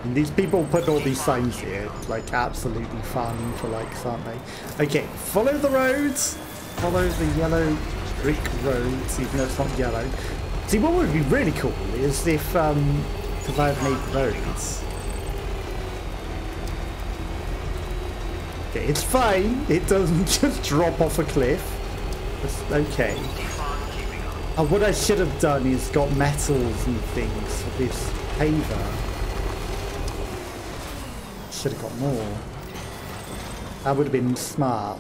And these people put all these signs here, like absolutely fun for likes, aren't they? Okay, follow the roads. Follow the yellow brick roads, even though it's not yellow. See, what would be really cool is if, because I've made roads. Okay, it's fine. It doesn't just drop off a cliff. It's okay. What I should have done is got metals and things for this paver. Should have got more. That would have been smart.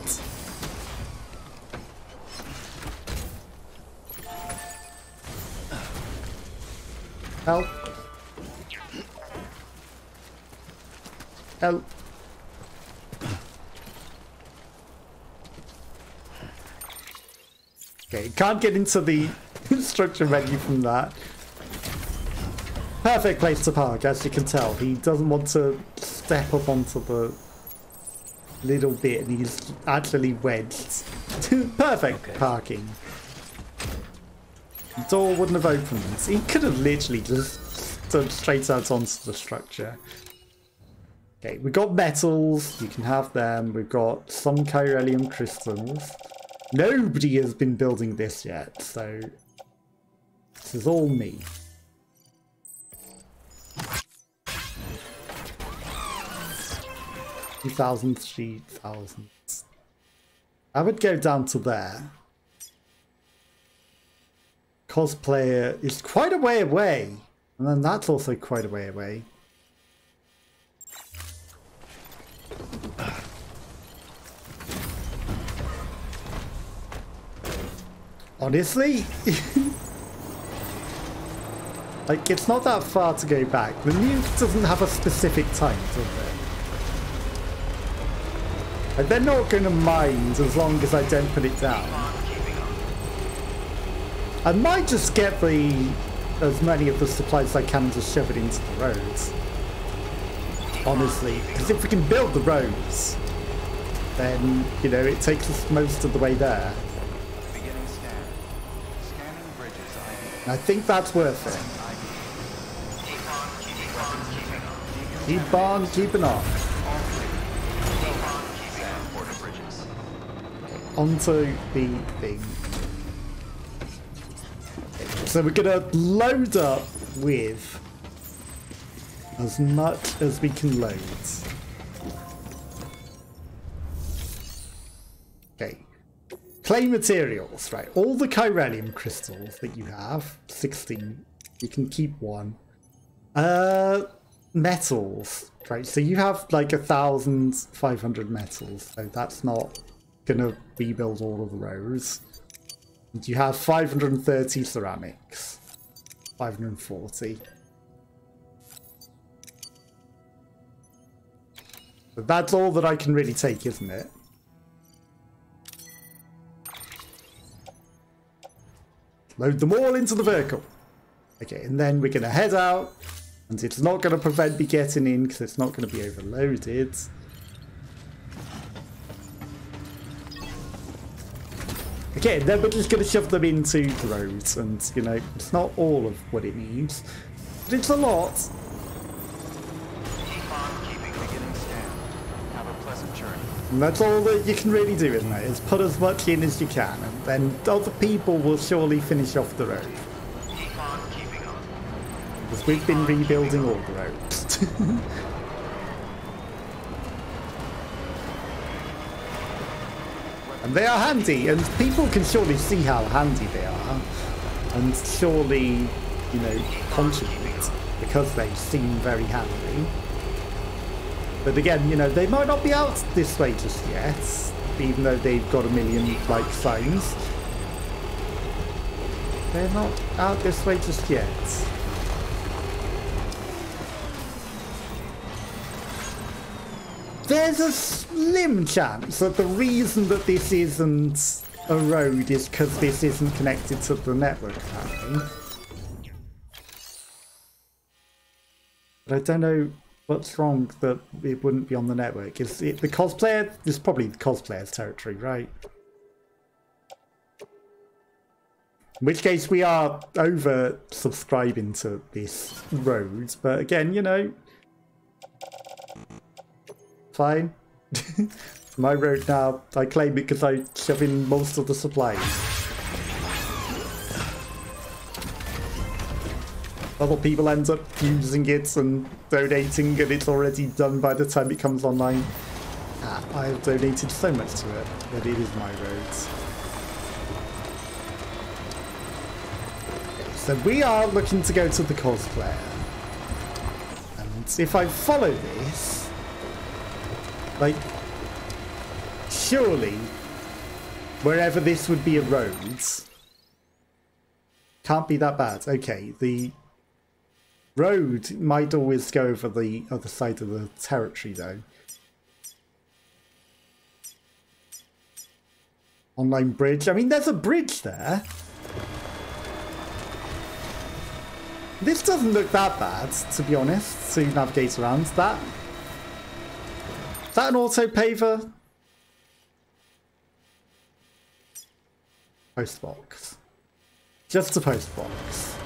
Help. Help. Okay, can't get into the structure menu from that. Perfect place to park, as you can tell. He doesn't want to step up onto the little bit, and he's actually wedged. Perfect parking. The door wouldn't have opened. He could have literally just stood straight out onto the structure. Okay, we've got metals. You can have them. We've got some chiralium crystals. Nobody has been building this yet, so this is all me. $2,000, $3,000. I would go down to there. Cosplayer is quite a way away, and then that's also quite a way away. Honestly, like, it's not that far to go back. The nuke doesn't have a specific time, does it? Like, they're not going to mind as long as I don't put it down. I might just get as many of the supplies as I can and just shove it into the roads. Honestly, because if we can build the roads, then, you know, it takes us most of the way there. I think that's worth it. Keep on keeping on. Onto the thing. So we're gonna load up with as much as we can load. Okay. Clay materials, right? All the chiralium crystals that you have, 16, you can keep one. Metals, right? So you have like 1,500 metals, so that's not gonna rebuild all of the rows. And you have 530 ceramics, 540. But that's all that I can really take, isn't it? Load them all into the vehicle. Okay, and then we're going to head out. And it's not going to prevent me getting in because it's not going to be overloaded. Okay, then we're just going to shove them into the roads. And, you know, it's not all of what it needs. But it's a lot. And that's all that you can really do, isn't it? Is put as much in as you can, and then other people will surely finish off the road. Because we've been rebuilding all the roads. And they are handy, and people can surely see how handy they are, and surely, you know, contribute, because they seem very handy. But again, you know, they might not be out this way just yet, even though they've got a million like signs. They're not out this way just yet. There's a slim chance that the reason that this isn't a road is because this isn't connected to the network, apparently. But I don't know what's wrong that it wouldn't be on the network. Is it the cosplayer? It's probably the cosplayer's territory, right? In which case we are over subscribing to this road, but again, you know, Fine. My road now. I claim it because I shove in most of the supplies. Other people end up using it and donating, and it's already done by the time it comes online. I have donated so much to it that it is my roads. Okay, so we are looking to go to the cosplayer. And if I follow this, like, surely wherever this would be a road can't be that bad. Okay, the road might always go over the other side of the territory though. Online bridge. I mean, there's a bridge there. This doesn't look that bad, to be honest, to navigate around. Is that an auto paver? Postbox. Just a postbox.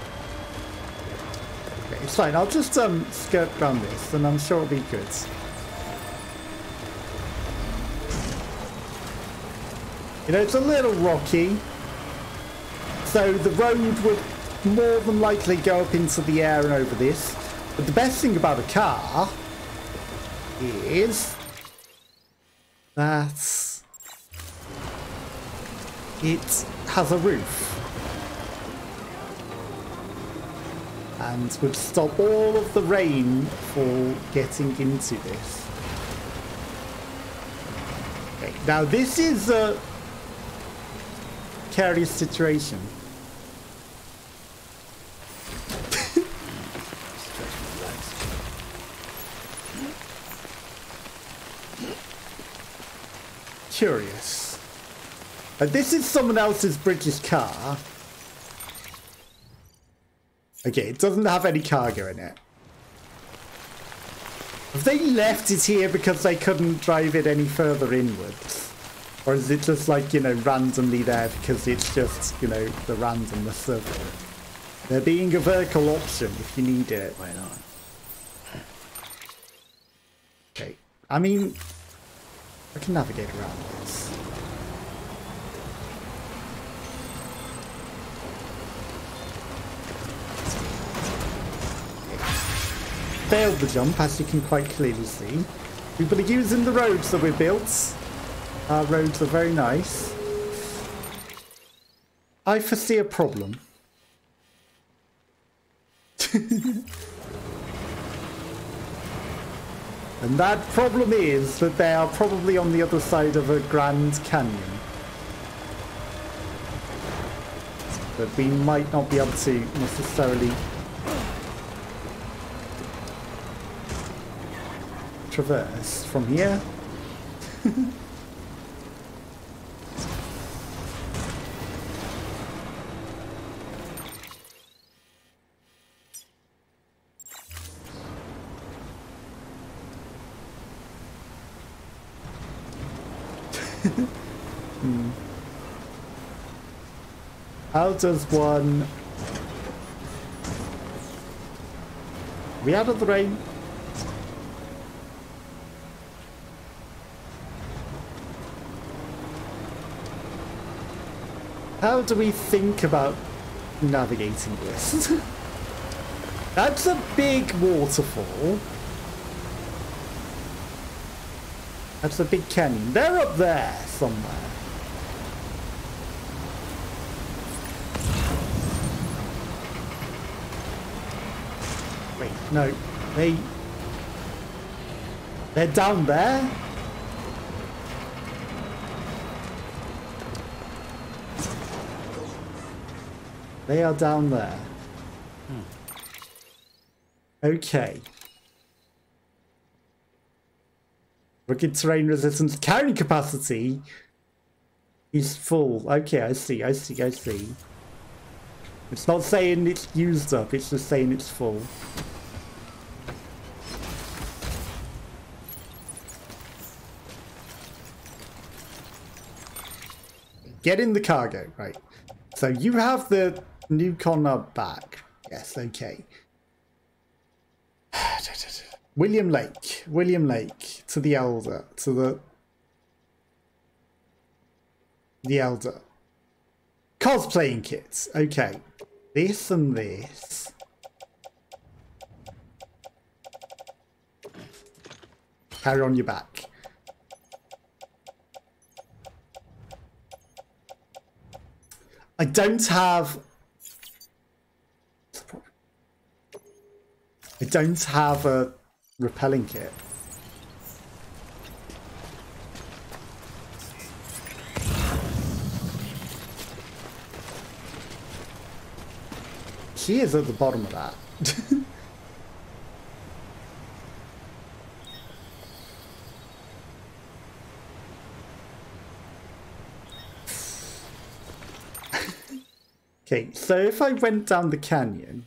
Okay, it's fine. I'll just skirt around this and I'm sure it'll be good. You know, it's a little rocky, so the road would more than likely go up into the air and over this. But the best thing about a car is that it has a roof and would stop all of the rain for getting into this. Okay, now this is a precarious situation. Curious. This is someone else's British car. Okay, it doesn't have any cargo in it. Have they left it here because they couldn't drive it any further inwards? Or is it just like, you know, randomly there because it's just, you know, the randomness of it? There being a vertical option if you need it. Why not? Okay, I mean, I can navigate around this. Failed the jump, as you can quite clearly see. People are using the roads that we built. Our roads are very nice. I foresee a problem. And that problem is that they are probably on the other side of a Grand Canyon. That we might not be able to necessarily traverse from here. How does one... Are we out of the rain? How do we think about navigating this? That's a big waterfall. That's a big canyon. They're up there somewhere. Wait, no. They're down there? They are down there. Okay. Rugged terrain resistance carrying capacity is full. Okay, I see. It's not saying it's used up, it's just saying it's full. Get in the cargo, right. So you have the new Conan back. Yes, okay. William Lake, to the Elder, to the Elder. Cosplaying kits, okay. This and this. Carry on your back. I don't have a repelling kit. She is at the bottom of that. Okay, so if I went down the canyon,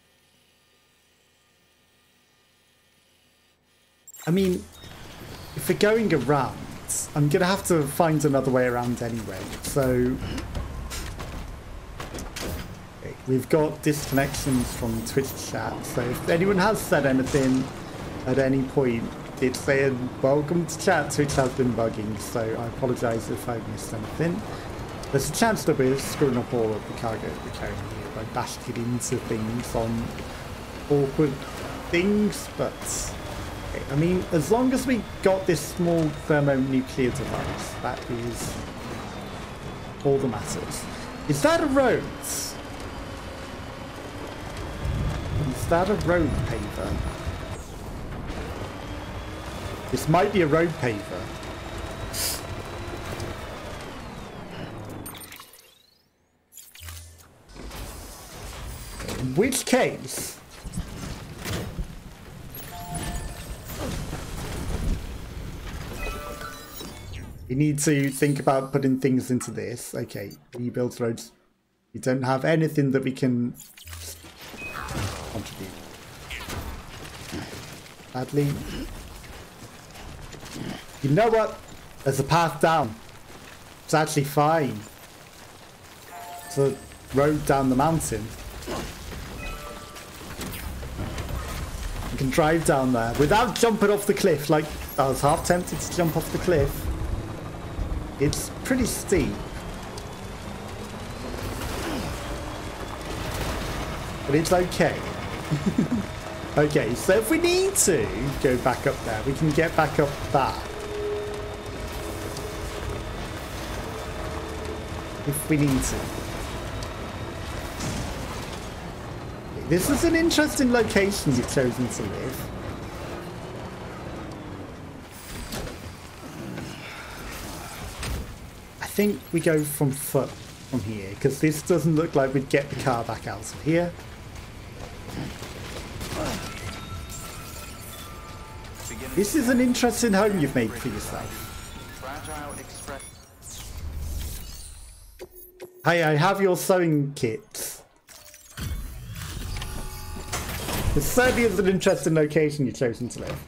I mean, if we're going around, I'm gonna have to find another way around anyway. So okay, we've got disconnections from Twitch chat. So if anyone has said anything at any point, it's saying welcome to chat. Twitch has been bugging, so I apologise if I missed anything. There's a chance that we're screwing up all of the cargo we're carrying here by bashing it into things on awkward things, but okay, I mean, as long as we got this small thermonuclear device, that is all that matters. Is that a road? Is that a road paver? This might be a road paver. In which case, we need to think about putting things into this. Okay, rebuild roads. We don't have anything that we can contribute. Badly. You know what? There's a path down. It's actually fine. It's a road down the mountain. You can drive down there without jumping off the cliff. Like, I was half tempted to jump off the cliff. It's pretty steep. But it's okay. Okay, so if we need to go back up there, we can get back up that. If we need to. This is an interesting location you've chosen to live. I think we go from foot from here, because this doesn't look like we'd get the car back out of here. This is an interesting home you've made for yourself. Hey, I have your sewing kits. This certainly is an interesting location you've chosen to live.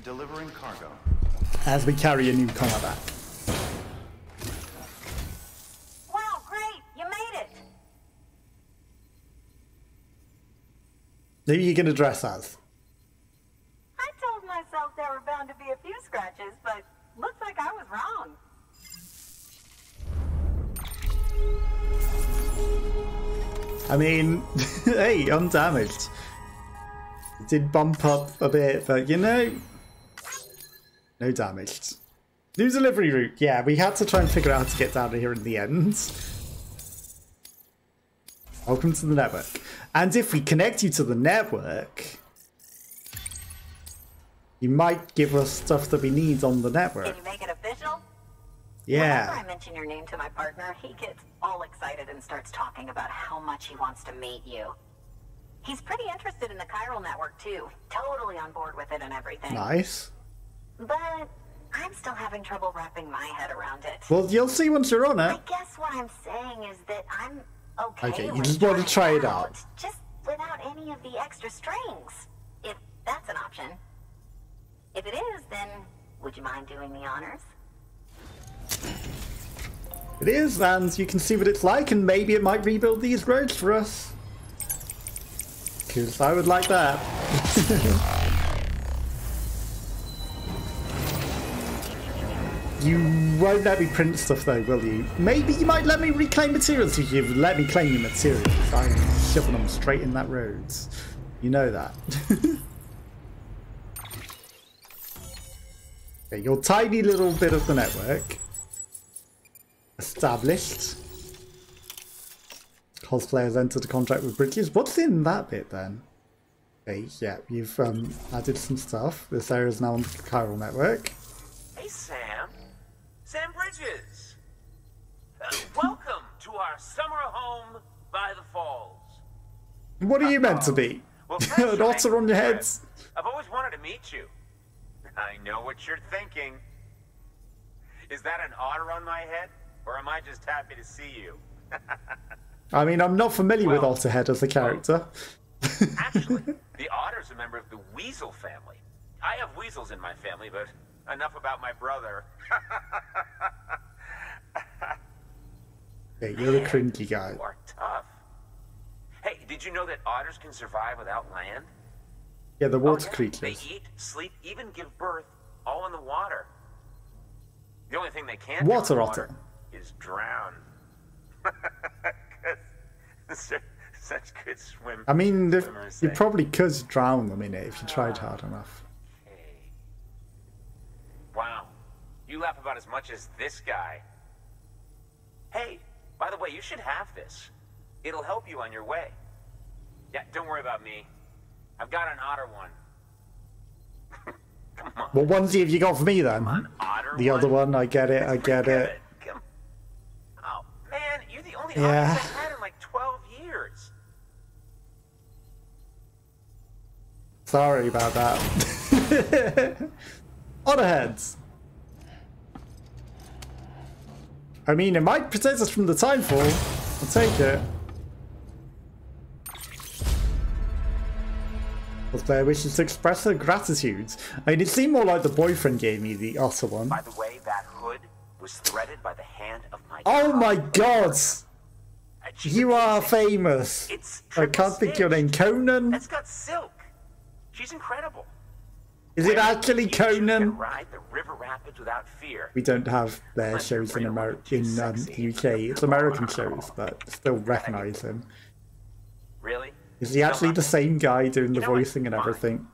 Delivering cargo. As we carry a new combat. Wow, great! You made it! Who are you going to dress as? I told myself there were bound to be a few scratches, but looks like I was wrong. I mean, hey, undamaged. It did bump up a bit, but you know, no damage. New delivery route. Yeah, we had to try and figure out how to get down here in the end. Welcome to the network. And if we connect you to the network, you might give us stuff that we need on the network. Can you make it official? Yeah. Whenever I mention your name to my partner, he gets all excited and starts talking about how much he wants to meet you. He's pretty interested in the chiral network too. Totally on board with it and everything. Nice. But I'm still having trouble wrapping my head around it. Well, you'll see once you're on it. I guess what I'm saying is that I'm okay You with just want to try it out. just without any of the extra strings. If that's an option. If it is, then would you mind doing the honors? It is, and you can see what it's like, and maybe it might rebuild these roads for us. Because I would like that. You won't let me print stuff though, will you? Maybe you might let me reclaim materials if you let me claim your materials. I'm shoving them straight in that road. You know that. Okay, your tiny little bit of the network. Established. Cosplayers entered a contract with bridges. What's in that bit then? Okay, yeah, you've added some stuff. This area is now on the chiral network. Hey, Sam. Sam Bridges. Welcome to our summer home by the falls. What are you meant to be? Well, An otter on your heads? I've always wanted to meet you. I know what you're thinking. Is that an otter on my head? Or am I just happy to see you? I mean, I'm not familiar with Otterhead as a character. Actually, the otter's a member of the weasel family. I have weasels in my family, but enough about my brother. Yeah, you're a cringy guy. You are tough. Hey, did you know that otters can survive without land? Yeah, the water They creatures. eat, sleep, even give birth, all in the water. The only thing they can't Water do in otter. is drown. 'Cause they're such good swim. I mean, swimmers, you eh? probably could drown them in it if you tried hard enough. Hey. Wow. You laugh about as much as this guy. Hey, by the way, you should have this. It'll help you on your way. Yeah, don't worry about me. I've got an otter one. Come on. What onesie have you got for me then? An otter The other one, I get it, I It's get pretty it. good. Come. Oh, man, you're the only Yeah. otter I've had in like 12 years. Sorry about that. Otterheads. I mean, it might protect us from the timefall. I'll take it. Cosplayer wishes to express her gratitude. I mean, it seemed more like the boyfriend gave me the otter one. By the way, that hood was threaded by the hand of my Oh my god! She's You are amazing. famous. It's I can't think your name. Conan? That's got silk. She's incredible. Is it actually You two can Conan? ride the river rapids without fear. We don't have their shows in the UK. It's American shows, but still recognise him. Really? Is he actually the same guy doing the You know what? voicing and Fine. everything?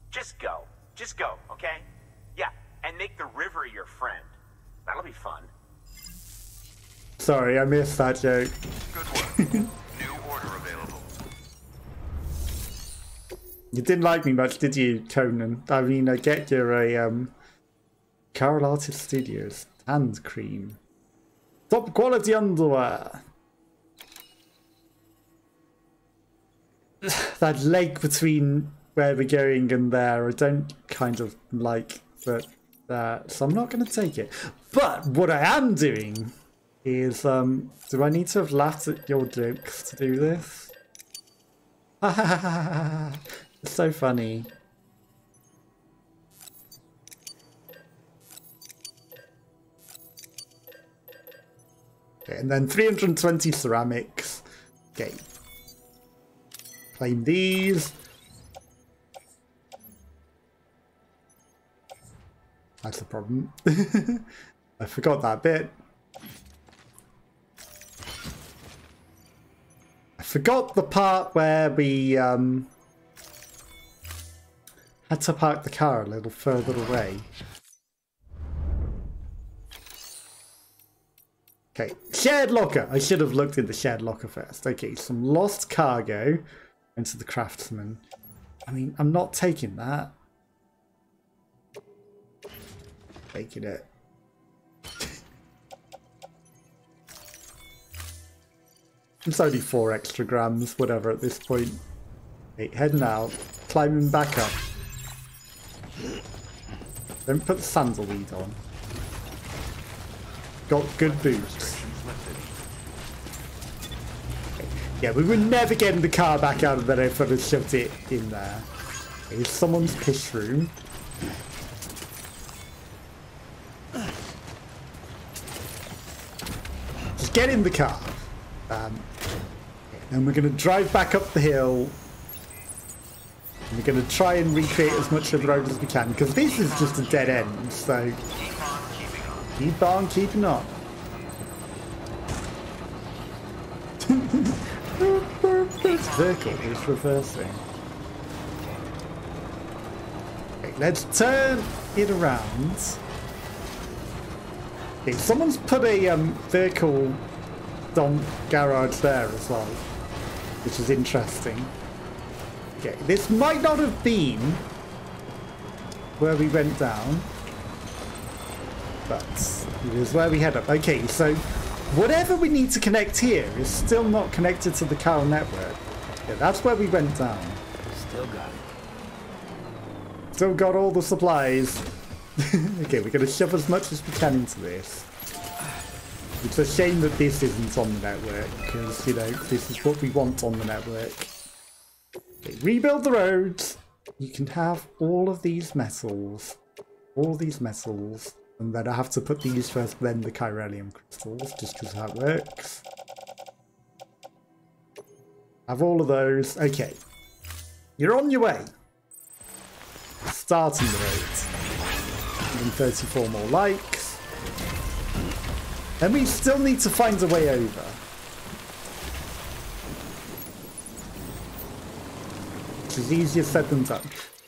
Just go. Just go, okay? Yeah, and make the river your friend. That'll be fun. Sorry, I missed that joke. Good work. New order available. You didn't like me much, did you, Conan? I mean, I get you're a Carol Artist Studios hand cream. Top quality underwear. That lake between where we're going and there, I don't kind of like that. So I'm not going to take it. But what I am doing is, do I need to have laughed at your jokes to do this? It's so funny. Okay, and then 320 ceramics. Okay. Claim these. That's the problem. I forgot that bit. I forgot the part where we had to park the car a little further away. Okay, shared locker. I should have looked in the shared locker first. Okay, some lost cargo into the craftsman. I mean, I'm not taking that. Taking it. It's only 4 extra grams, whatever at this point. Okay, heading out, climbing back up. Don't put the sandal weed on. Got good boots. Okay. Yeah, we were never getting the car back out of there if I'd have shoved it in there. Okay, it's someone's piss room. Just get in the car. And we're going to drive back up the hill And we're going to try and recreate as much of the road as we can, because this is just a dead end, so keep on keeping on. This vehicle is reversing. Okay, let's turn it around. Okay, someone's put a vehicle dump garage there as well, which is interesting. Okay, this might not have been where we went down, but it is where we head up. Okay, so whatever we need to connect here is still not connected to the Carol network. Yeah, that's where we went down. Still got it. Still got all the supplies. Okay, we're going to shove as much as we can into this. It's a shame that this isn't on the network, because, you know, this is what we want on the network. Okay, rebuild the roads. You can have all of these metals. All these metals. And then I have to put these first, then the chiralium crystals, just because how it works. Have all of those. Okay. You're on your way. Starting the road. 134 more likes. And we still need to find a way over. Which is easier said than done.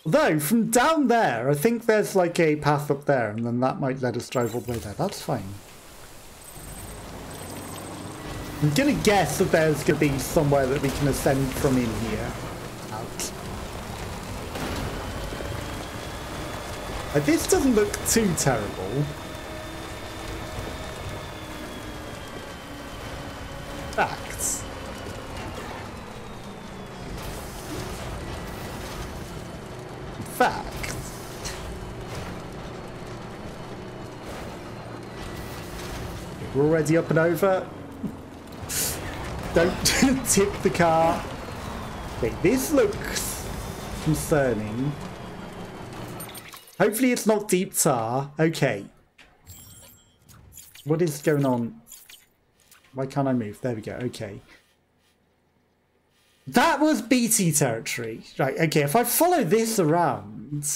Although, from down there, I think there's like a path up there, and then that might let us drive all the way there. That's fine. I'm gonna guess that there's gonna be somewhere that we can ascend from in here. Out. This doesn't look too terrible. Facts. Fact. We're already up and over. Don't tip the car. Okay, this looks concerning. Hopefully it's not deep tar. Okay. What is going on? Why can't I move? There we go. Okay. That was BT territory. Right, okay, if I follow this around...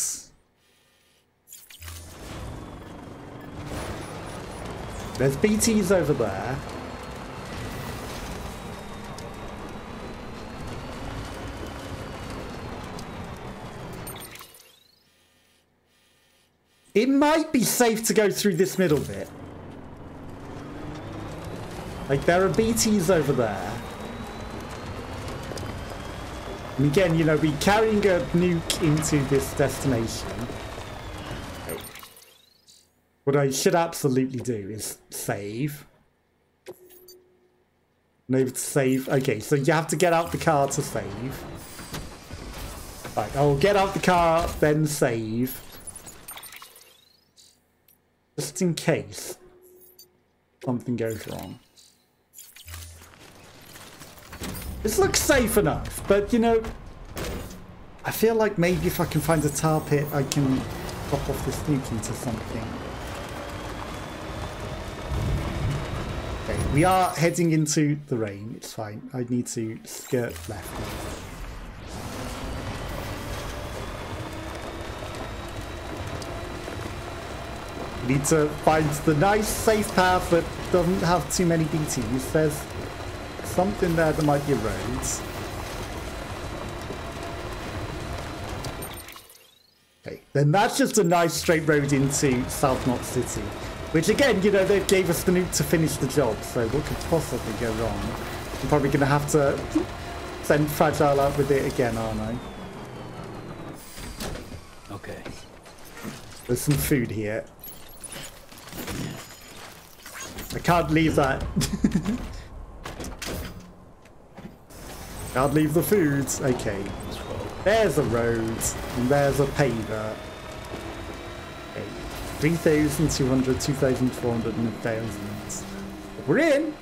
There's BTs over there. It might be safe to go through this middle bit. Like, there are BTs over there. And again, you know, we're carrying a nuke into this destination. What I should absolutely do is save. No, to save. Okay, so you have to get out the car to save. Right, I'll get out the car, then save. Just in case something goes wrong. This looks safe enough, but you know, I feel like maybe if I can find a tar pit, I can drop off this nuke into something. Okay, we are heading into the rain. It's fine. I need to skirt left. Need to find the nice safe path that doesn't have too many BTs. There's something there that might be a road. Okay, then that's just a nice straight road into South Knot City. Which again, you know, they gave us the nuke to finish the job, so what could possibly go wrong? I'm probably going to have to send Fragile out with it again, aren't I? Okay. There's some food here. I can't leave that. Can't leave the foods. Okay. There's a road, and there's a paver. Okay. 3,200, 2,400, and 1,000. We're in!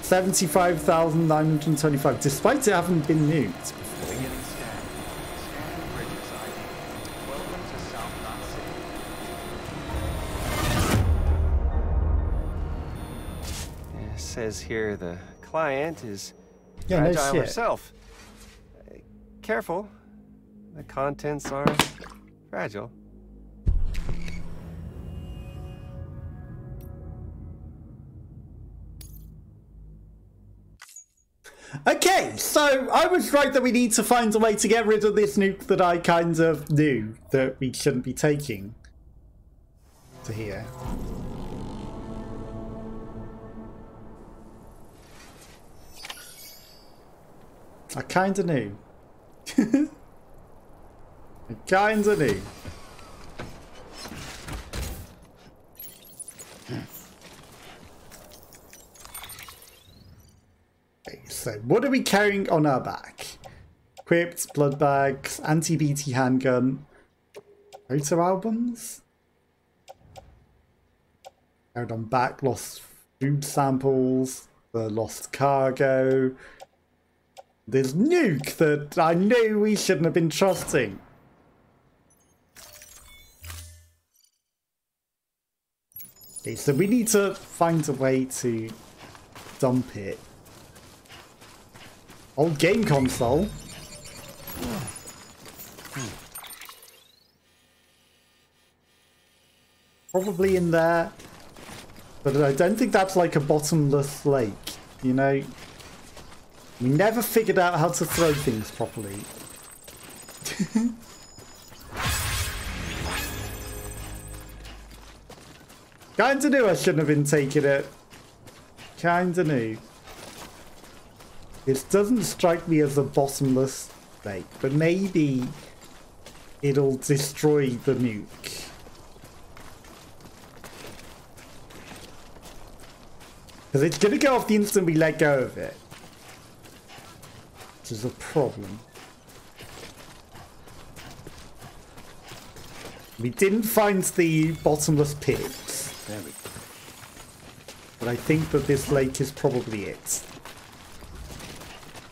75,925, despite it having been nuked before. Beginning scan. Scan bridges ID. Welcome to South Knot City. It says here the client is fragile herself. Careful. The contents are fragile. Okay, so I was right that we need to find a way to get rid of this nuke that I kind of knew that we shouldn't be taking to here. I kinda knew. I kinda knew. Okay, so what are we carrying on our back? Equipped, blood bags, anti-BT handgun, photo albums? Carried on back, lost food samples, the lost cargo. This nuke that I knew we shouldn't have been trusting. Okay, so we need to find a way to dump it. Old game console. Probably in there. But I don't think that's like a bottomless lake, you know? We never figured out how to throw things properly. Kinda knew I shouldn't have been taking it. Kinda knew. This doesn't strike me as a bottomless lake, but maybe it'll destroy the nuke. Because it's gonna go off the instant we let go of it. Which is a problem. We didn't find the bottomless pits. There we go. But I think that this lake is probably it.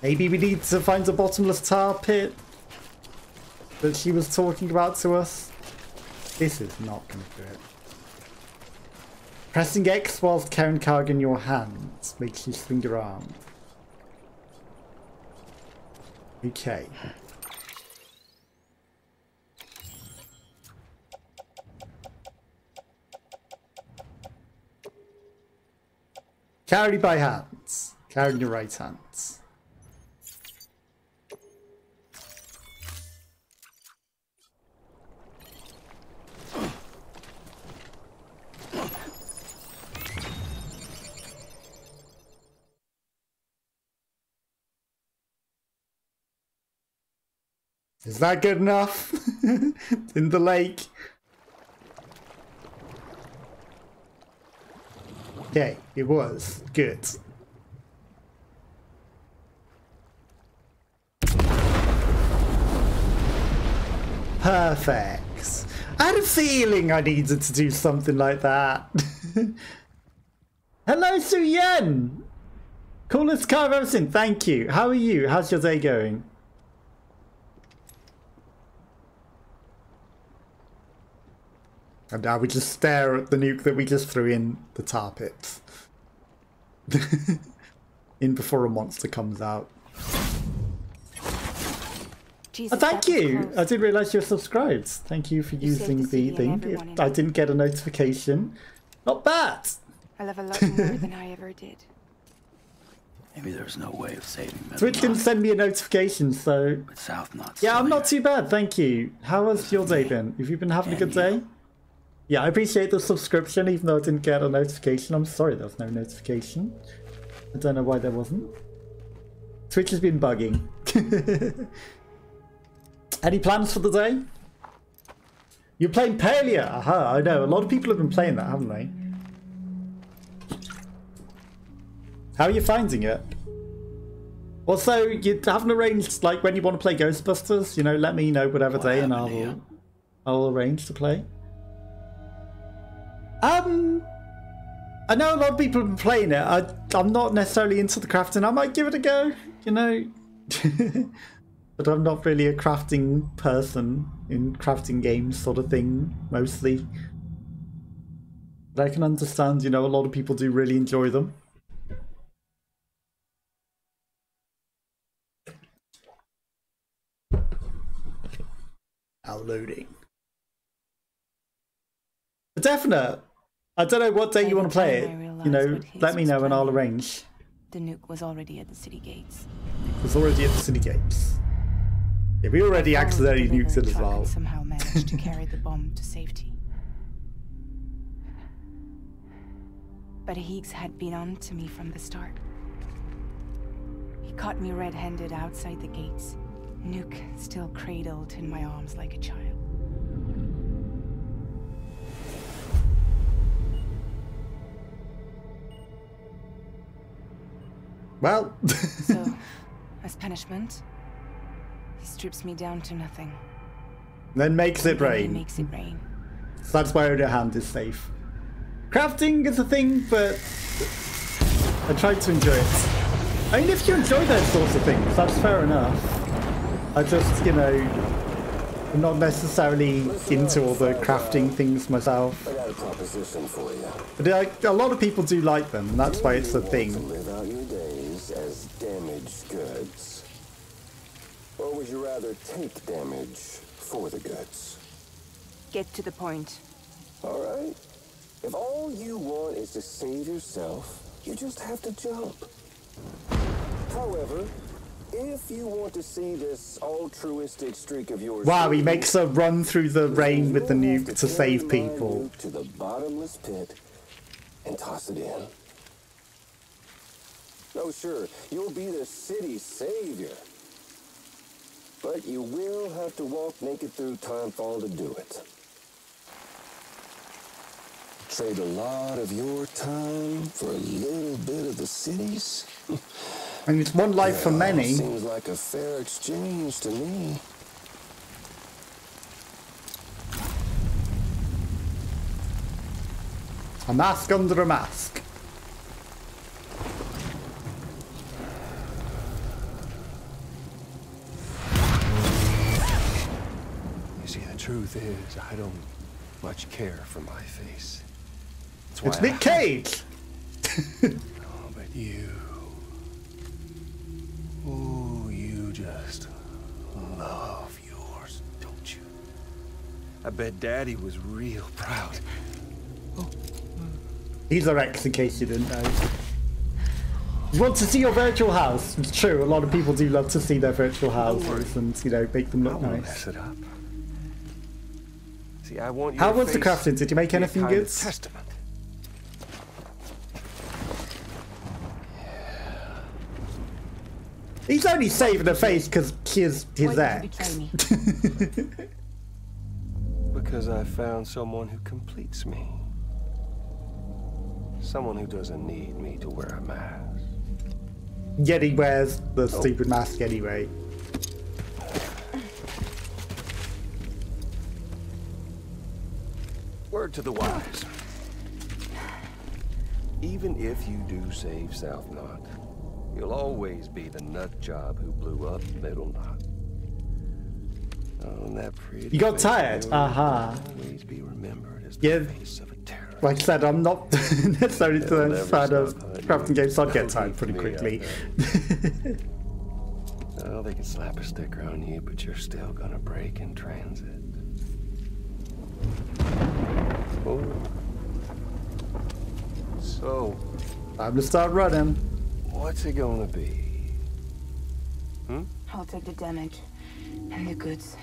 Maybe we need to find a bottomless tar pit that she was talking about to us. This is not going to do it. Pressing X whilst carrying cargo in your hands makes you swing around. Okay. Carry by hands. Carry in your right hands. Is that good enough? In the lake. Okay, it was. Good. Perfect. I had a feeling I needed to do something like that. Hello, Su Yen! Coolest car I've ever seen. Thank you. How are you? How's your day going? And now we just stare at the nuke that we just threw in the tar pits. In before a monster comes out. Jesus, Thank you! I didn't realise you're subscribed. Thank you for using the thing. I didn't get a notification. Not bad! I love a lot more than I ever did. Maybe there's no way of saving them. Twitch didn't send me a notification, so... But South not yeah, I'm not too bad, thank you. How has your day been? Have you been having a good day? Yeah, I appreciate the subscription, even though I didn't get a notification. I'm sorry there was no notification. I don't know why there wasn't. Twitch has been bugging. Any plans for the day? You're playing Palia? Aha, I know. A lot of people have been playing that, haven't they? How are you finding it? Also, you haven't arranged, like, when you want to play Ghostbusters, you know, let me know whatever day and I'll arrange to play. I know a lot of people have been playing it. I'm not necessarily into the crafting. I might give it a go, you know. But I'm not really a crafting person in crafting games sort of thing, mostly. But I can understand, you know, a lot of people do really enjoy them. Outloading. A definite. I don't know what day you want to play it. You know, let me know and I'll arrange. The nuke was already at the city gates. It was already at the city gates. Yeah, we already accidentally nuked it as well. Somehow managed to carry the bomb to safety. But Higgs had been on to me from the start. He caught me red-handed outside the gates, nuke still cradled in my arms like a child. Well. So, as punishment, he strips me down to nothing. Then makes it rain. Makes it rain. So that's why your hand is safe. Crafting is a thing, but I try to enjoy it. I mean, if you enjoy those sorts of things, that's fair enough. I just, you know, I'm not necessarily into all the crafting things myself. I got a proposition for you. But a lot of people do like them, and that's why it's a thing. Live out your days as damaged goods, or would you rather take damage for the goods? Get to the point. All right. If all you want is to save yourself, you just have to jump. However, if you want to see this altruistic streak of yours... Wow, he makes a run through the rain with the nuke to save people. To the bottomless pit and toss it in. Oh, sure, you'll be the city's savior. But you will have to walk naked through Timefall to do it. Trade a lot of your time for a little bit of the city's? I mean, it's one life for many. Seems like a fair exchange to me. A mask under a mask. You see, the truth is, I don't much care for my face. It's Nick Cage! Oh, but you... Ooh, you just love yours, don't you? I bet Daddy was real proud. Oh. He's a Rex, in case you didn't know. You want to see your virtual house? It's true, a lot of people do love to see their virtual houses and, you know, make them look nice. Mess it up. See, I want How was the crafting? Did you make anything good? Testament. He's only saving her face because his ex. Because I found someone who completes me. Someone who doesn't need me to wear a mask. Yet he wears the stupid mask anyway. Word to the wise. Even if you do save South Knot, you'll always be the nut job who blew up Middle Knot. Oh, and that pretty You got tired? Aha. Always be remembered as the face of a terrorist. Like I said, I'm not necessarily the fan of crafting games, so I'd get tired pretty quickly. Well, they can slap a sticker on you, but you're still gonna break in transit. Oh. So, time to start running. What's it gonna be? I'll take the damage and the goods.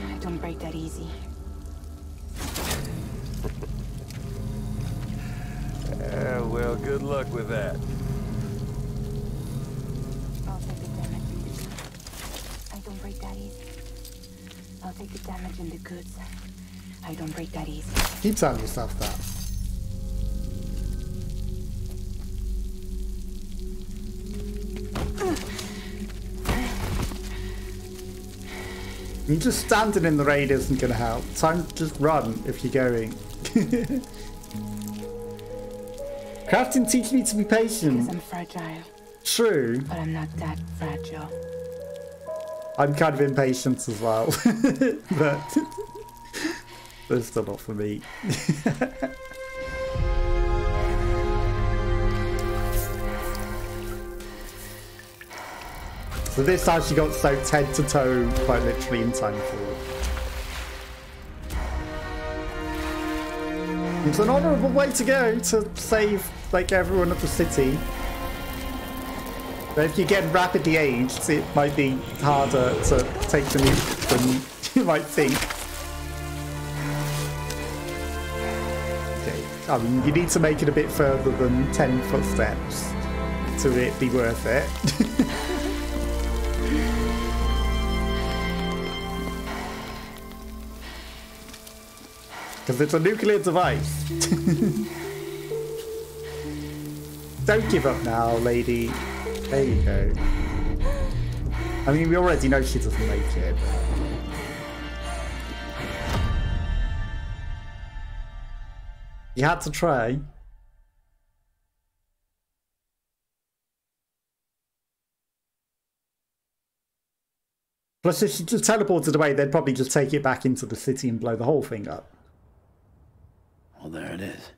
I don't break that easy. Well, good luck with that. I'll take the damage and the goods. I don't break that easy. I'll take the damage and the goods. I don't break that easy. Keep telling yourself that. You just standing in the rain isn't going to help. Time to just run if you're going. Crafting teaches me to be patient. Because I'm fragile. True. But I'm not that fragile. I'm kind of impatient as well. But it's still not for me. So this time she got soaked head to toe, quite literally in time for. It's an honourable way to go to save like everyone of the city. But if you get rapidly aged, it might be harder to take the nuke than you might think. Okay, I mean, you need to make it a bit further than 10 footsteps to it be worth it. Because it's a nuclear device. Don't give up now, lady. There you go. I mean, we already know she doesn't make it. You had to try. Plus, if she just teleported away, they'd probably just take it back into the city and blow the whole thing up. Well, there it is.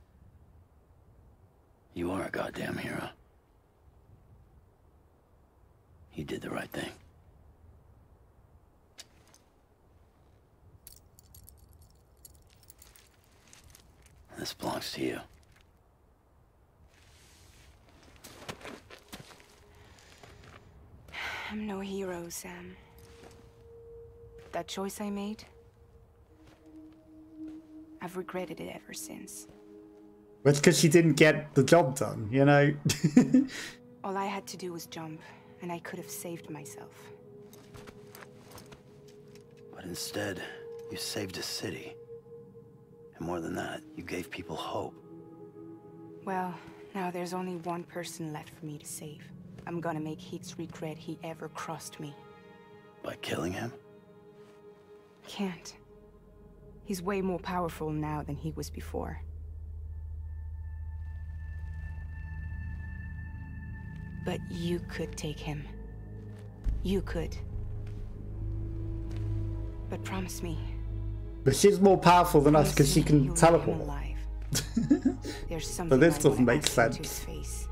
You are a goddamn hero. You did the right thing. This belongs to you. I'm no hero, Sam. That choice I made, I've regretted it ever since. Well, it's because she didn't get the job done, you know? All I had to do was jump, and I could have saved myself. But instead, you saved a city. And more than that, you gave people hope. Well, now there's only one person left for me to save. I'm gonna make Heats regret he ever crossed me. By killing him? Can't. He's way more powerful now than he was before. But you could take him. You could. But promise me. But she's more powerful than us because she can teleport. There's something But this doesn't make to his sense. face.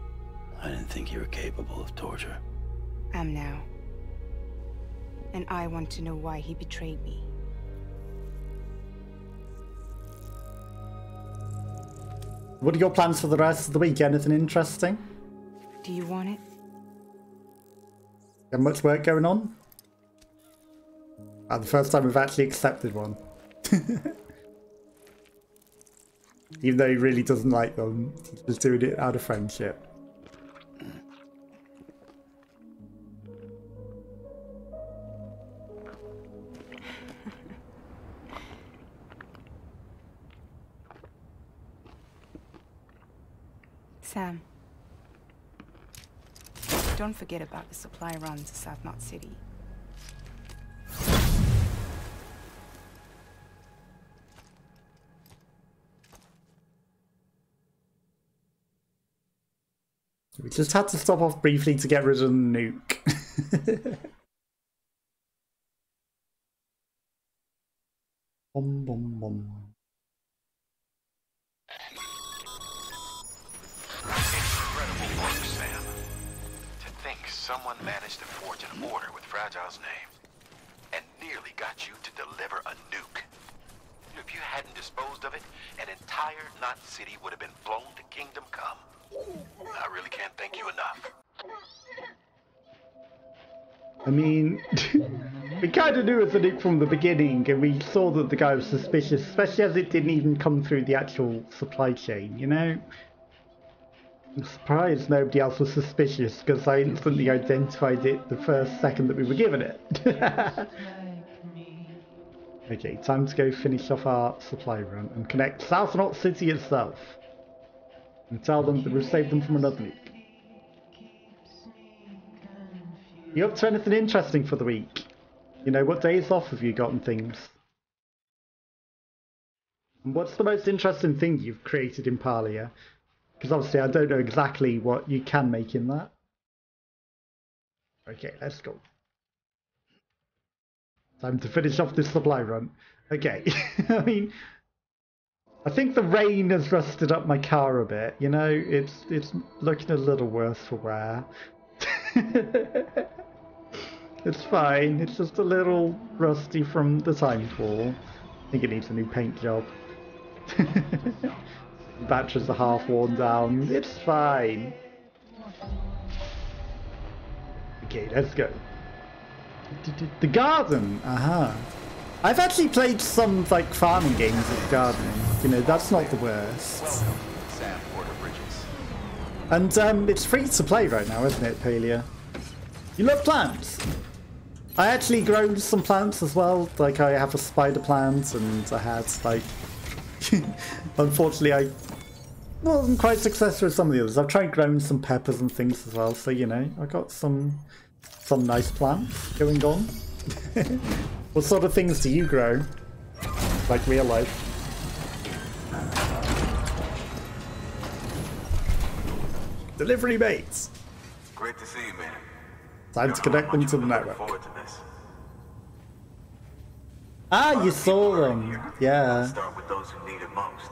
I didn't think you were capable of torture. I'm now. And I want to know why he betrayed me. What are your plans for the rest of the week? Anything interesting? Do you want it? Got much work going on? The first time we've actually accepted one. Even though he really doesn't like them, he's just doing it out of friendship. Sam. Don't forget about the supply run to South Knot City. We just had to stop off briefly to get rid of the nuke. Bum, bum, bum. Incredible work, Sam. To think someone managed to forge an order with Fragile's name and nearly got you to deliver a nuke. If you hadn't disposed of it, an entire Knot City would have been blown to Kingdom Come. I really can't thank you enough. I mean, we kind of knew it was a nuke from the beginning, and we saw that the guy was suspicious, especially as it didn't even come through the actual supply chain, you know? I'm surprised nobody else was suspicious, because I instantly identified it the first second that we were given it. Okay, time to go finish off our supply run and connect South Knot City itself. And tell them that we've saved them from another nuke. You up to anything interesting for the week? You know, what days off have you got and things? And what's the most interesting thing you've created in Parlia? Because obviously I don't know exactly what you can make in that. Okay, let's go. Time to finish off this supply run. Okay, I mean, I think the rain has rusted up my car a bit, you know, it's looking a little worse for wear. It's fine. It's just a little rusty from the timefall. I think it needs a new paint job. Batteries are half worn down. It's fine. Okay, let's go. The garden. Aha. I've actually played some like farming games with gardening. You know, that's not the worst. Sam Porter Bridges. And it's free to play right now, isn't it, Palia? You love plants. I actually grown some plants as well. Like I have a spider plant, and I had like. Unfortunately, I wasn't quite successful with some of the others. I've tried growing some peppers and things as well. So you know, I got some nice plants going on. What sort of things do you grow? Like real life? Delivery mates. Great to see you, man. Time to connect them to the network. Forward to this. Ah, you saw them. Yeah. Start with those who need it most.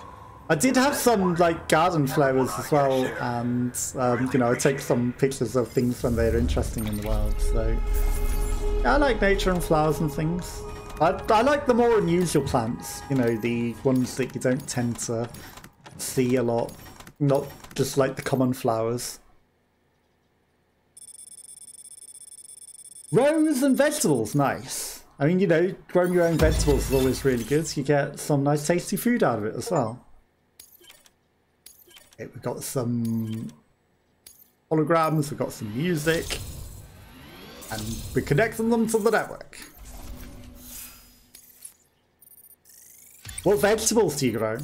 I did have some like garden flowers as well, and you know, I take some pictures of things when they're interesting in the wild. So yeah, I like nature and flowers and things. I like the more unusual plants. You know, the ones that you don't tend to see a lot, not just like the common flowers. Rose and vegetables, nice. I mean, you know, growing your own vegetables is always really good. You get some nice tasty food out of it as well. Okay, we've got some holograms, we've got some music, and we're connecting them to the network. What vegetables do you grow?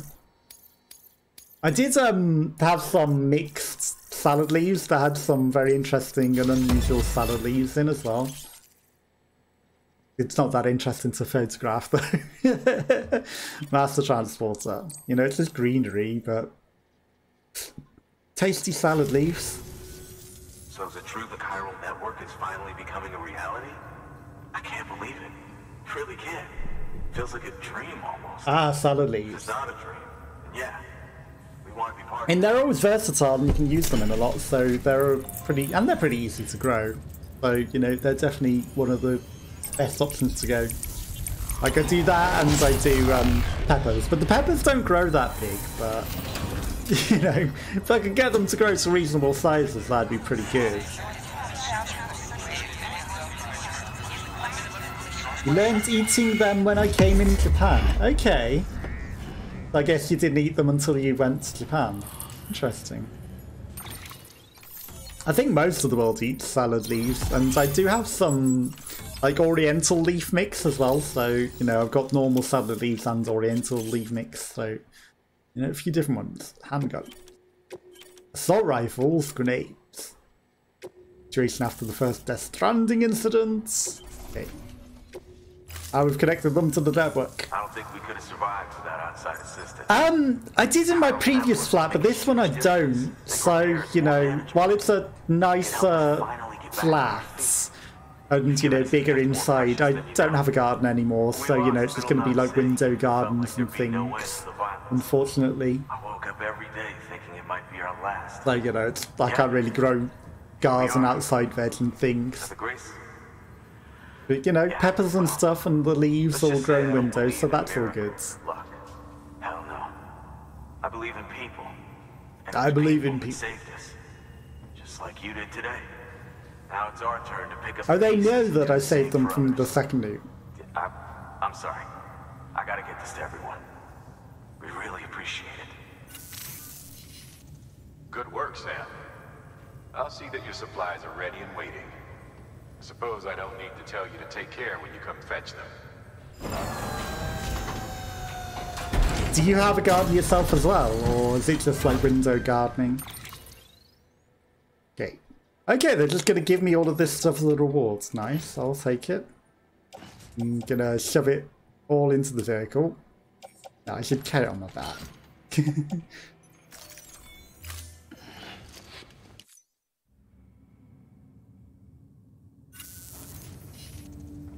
I did have some mixed salad leaves that had some very interesting and unusual salad leaves in as well. It's not that interesting to photograph though. Master Transporter. You know, it's just greenery, but tasty salad leaves. So is it true the chiral network is finally becoming a reality? I can't believe it. Really can't. Feels like a dream almost. Ah, salad leaves. It's not a dream. Yeah. We want to be part of it. And they're always versatile and you can use them in a lot, so they're pretty easy to grow. So, you know, they're definitely one of the best options to go. Like I do that, and I do peppers, but the peppers don't grow that big, but you know, if I could get them to grow to reasonable sizes, that'd be pretty good. You learned eating them when I came in Japan. Okay. I guess you didn't eat them until you went to Japan. Interesting. I think most of the world eats salad leaves, and I do have some like oriental leaf mix as well, so you know, I've got normal salad leaves and oriental leaf mix, so you know, a few different ones. Handgun. Assault rifles, grenades. Situation after the first Death Stranding incident. Okay. We've connected them to the network. I don't think we could have survived without outside assistance. I did in my previous flat, but this one I don't. So, you know, while it's a nicer flat and, you know, bigger inside, I don't have a garden anymore. So, you know, it's just going to be like window gardens and things, unfortunately. I woke up every day thinking it might be our last. Like, you know, it's, I can't really grow garden outside veg and things. But, you know, peppers and stuff and the leaves all grow in windows, so that's all good. Look, hell no. I believe in people. And I believe in people. Saved us, just like you did today. Now it's our turn to pick up. Oh, they know that I saved them from the second loot. I'm sorry. I gotta get this to everyone. We really appreciate it. Good work, Sam. I'll see that your supplies are ready and waiting. Suppose I don't need to tell you to take care when you come fetch them. Do you have a garden yourself as well, or is it just like window gardening? Okay. Okay, they're just gonna give me all of this stuff as a rewards. Nice, I'll take it. I'm gonna shove it all into the vehicle. No, I should carry it on my back.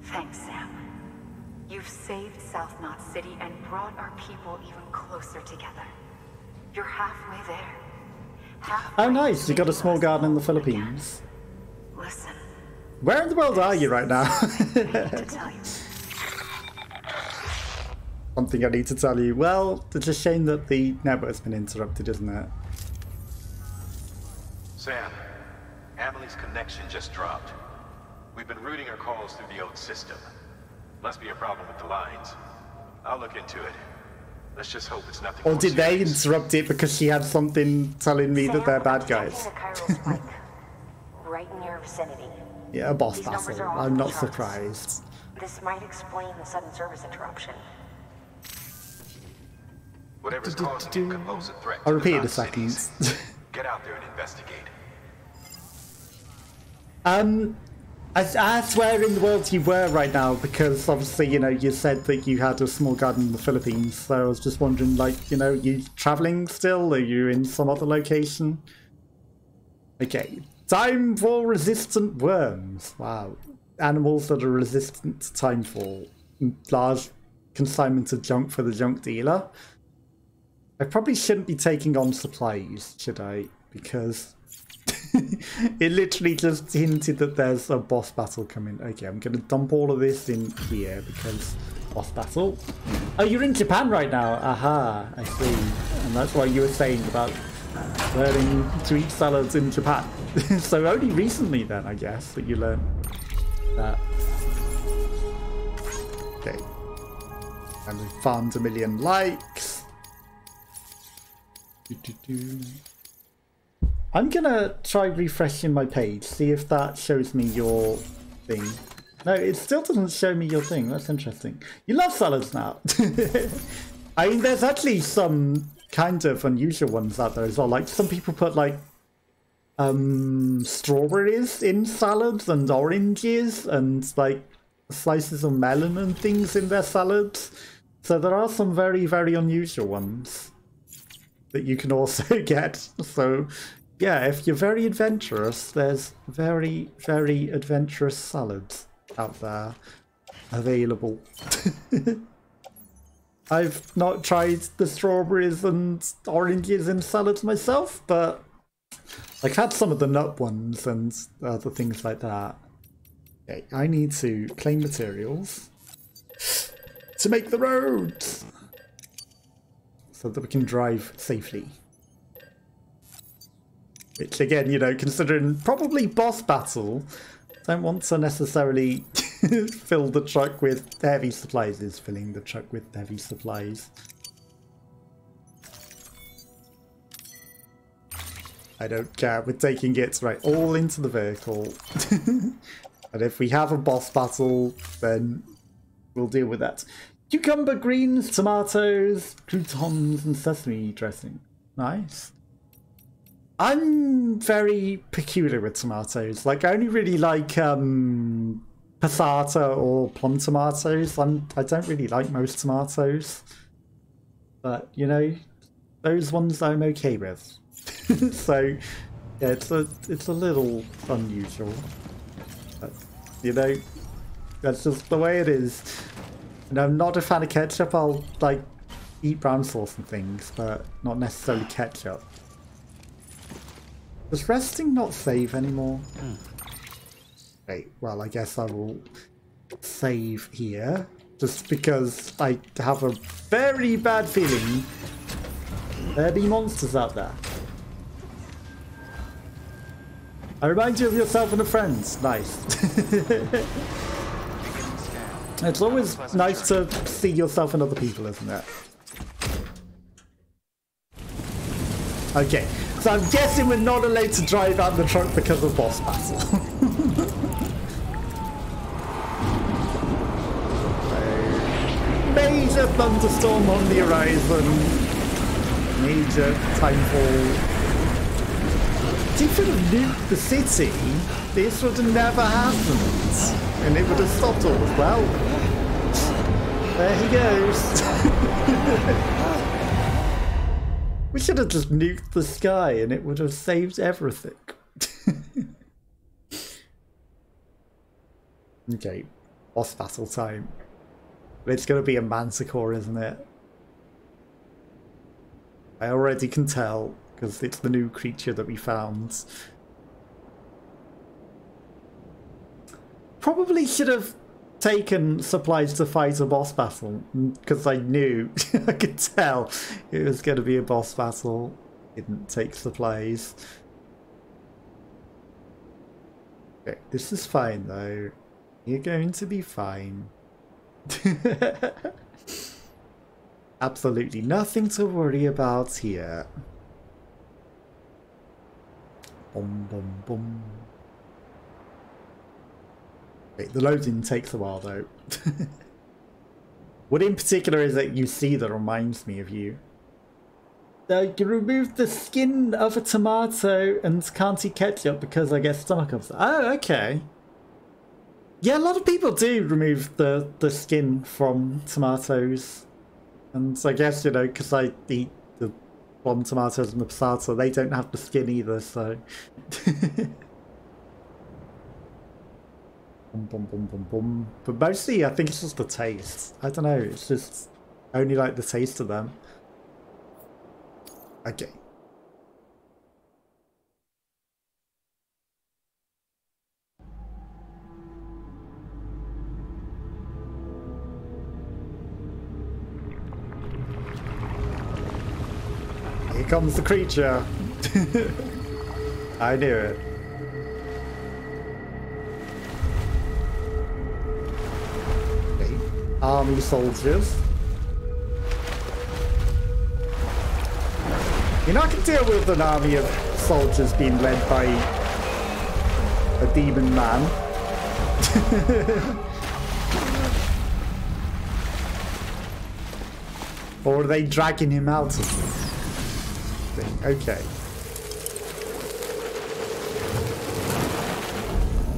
Thanks, Sam. You've saved South Knot City and brought our people even closer together. You're halfway there. Oh nice, you got a small garden in the Philippines. Listen, Where in the world are you right now? To tell you. Something I need to tell you. Well, it's a shame that the network's been interrupted, isn't it? Sam, Amelie's connection just dropped. We've been routing her calls through the old system. Must be a problem with the lines. I'll look into it. Let's just hope it's nothing. Or did they interrupt it because she had something telling me that they're bad guys? Right in your vicinity. Yeah, a boss These numbers battle. are all I'm not charts. surprised. This might explain the sudden service interruption. Whatever's causing it could pose a threat. I'll to the repeat it a Dot second. cities. Get out there and investigate. I asked where in the world you were right now, because obviously, you know, you said that you had a small garden in the Philippines, so I was just wondering, like, you know, you traveling still? Are you in some other location? Okay, time for resistant worms. Wow. Animals that are resistant to timefall. Large consignment of junk for the junk dealer. I probably shouldn't be taking on supplies, should I? Because it literally just hinted that there's a boss battle coming. Okay, I'm going to dump all of this in here because boss battle. Oh, you're in Japan right now. Aha, I see. And that's what you were saying about learning to eat salads in Japan. So only recently then, I guess, that you learned that. Okay. And we farmed 1 million likes. I'm gonna try refreshing my page, see if that shows me your thing. No, it still doesn't show me your thing. That's interesting. You love salads now. I mean, there's actually some kind of unusual ones out there as well. Like, some people put, like, strawberries in salads and oranges and, like, slices of melon and things in their salads. So there are some very, very unusual ones that you can also get. So yeah, if you're very adventurous, there's very, very adventurous salads out there available. I've not tried the strawberries and oranges in salads myself, but I've had some of the nut ones and other things like that. Okay, I need to claim materials to make the roads so that we can drive safely. Which again, you know, considering probably boss battle, don't want to necessarily fill the truck with heavy supplies. Is filling the truck with heavy supplies. I don't care, we're taking it right all into the vehicle. And if we have a boss battle, then we'll deal with that. Cucumber greens, tomatoes, croutons, and sesame dressing. Nice. I'm very peculiar with tomatoes. Like, I only really like passata or plum tomatoes. I don't really like most tomatoes. But, you know, those ones I'm okay with. So, yeah, it's a little unusual. But, you know, that's just the way it is. And I'm not a fan of ketchup. I'll, like, eat brown sauce and things, but not necessarily ketchup. Does resting not save anymore? Okay, well, I guess I will save here. Just because I have a very bad feeling there'll be monsters out there. I remind you of yourself and a friend. Nice. It's always nice to see yourself and other people, isn't it? Okay, so I'm guessing we're not allowed to drive out the truck because of boss battle. Major thunderstorm on the horizon. Major timefall. If you could have nuked the city, this would have never happened. And it would have stopped all as well. There he goes. We should have just nuked the sky and it would have saved everything. Okay, boss battle time. It's going to be a manticore, isn't it? I already can tell, because it's the new creature that we found. probably should have taken supplies to fight a boss battle, because I knew, I could tell it was going to be a boss battle. Didn't take supplies. Okay, this is fine though. You're going to be fine. Absolutely nothing to worry about here. Boom, boom, boom. Wait, the loading takes a while though. What in particular is it you see that reminds me of you? You removed the skin of a tomato and can't eat ketchup because I get stomach upset. Oh, okay. Yeah, a lot of people do remove the skin from tomatoes. And I guess, you know, because I eat the bomb tomatoes and the passata, they don't have the skin either, so... Boom, boom, boom, boom, boom. But mostly, I think it's just the taste. I don't know, it's just... I only like the taste of them. Okay. Here comes the creature. I knew it. Okay. Army soldiers. You know, I can deal with an army of soldiers being led by a demon man. Or are they dragging him out of the thing? Okay.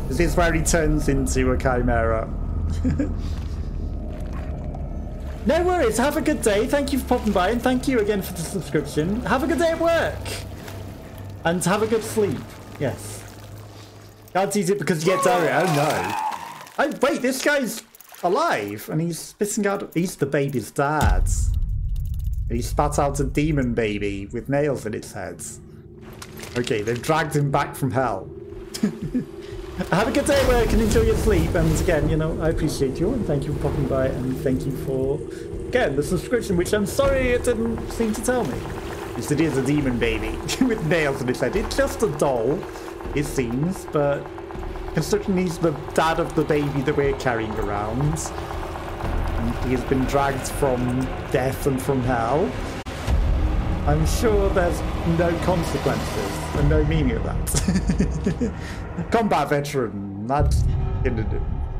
Is this where he turns into a chimera? No worries, have a good day. Thank you for popping by, and thank you again for the subscription. Have a good day at work. And have a good sleep. Yes. Can't eat it because you get diarrhea. Oh no. Oh wait, this guy's alive. And he's spitting out... He's the baby's dad. He spat out a demon baby with nails in its head. Okay, they've dragged him back from hell. Have a good day at work and enjoy your sleep. And again, you know, I appreciate you and thank you for popping by and thank you for, again, the subscription, which I'm sorry it didn't seem to tell me. Yes, it is a demon baby with nails in its head. It's just a doll, it seems, but considering he's the dad of the baby that we're carrying around, and he has been dragged from death and from hell, I'm sure there's no consequences and no meaning of that. Combat veteran, that's...